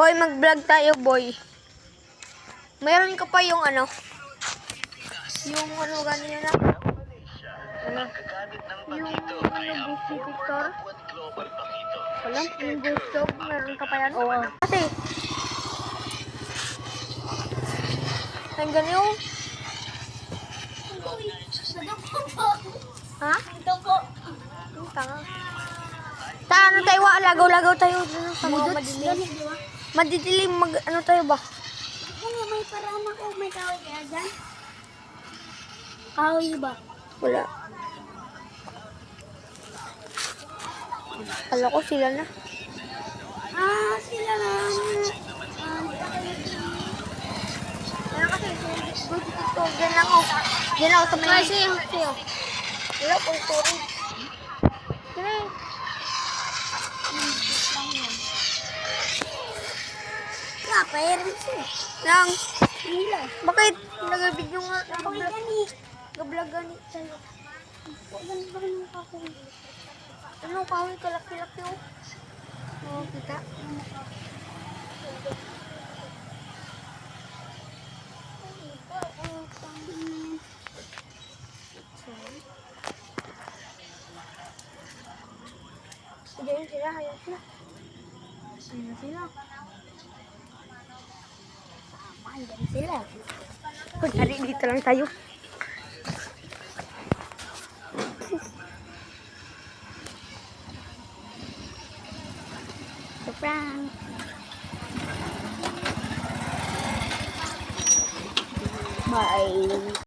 Boy, mag-vlog tayo, boy. Meron ka pa yung ano? Yung ano ganyan na? Ano? Yung ano, ghost detector? Wala, yung ghost dog, meron ka pa yan? Oo. Ate! Hanggang yung... Ha? Ito po. Yung tanga. Ano tayo, lagaw-lagaw tayo dun sa mga madilim. Madidilim, ano tayo ba? Ano, may paraan ako. May kahoy kaya dyan? Kahoy ba? Wala. Kala ko sila na. Sila na. Wala kasi, good dito. Diyan lang ako. Diyan ako sa may... Kasi sa'yo. Wala, kung sorry. Diyan eh. Pairin siya. Lang. Nila. Bakit? Nag-video nga. Kahoy gani. Nag-vlog gani sa'yo. Ganun ba ng kahoy? Ano, kahoy kalaki-laki oh. Oo, kita. Diyan sila, hayaan sila. Ano sila? Andyan sila. Kunyari, dito lang tayo. Surprise. Bye.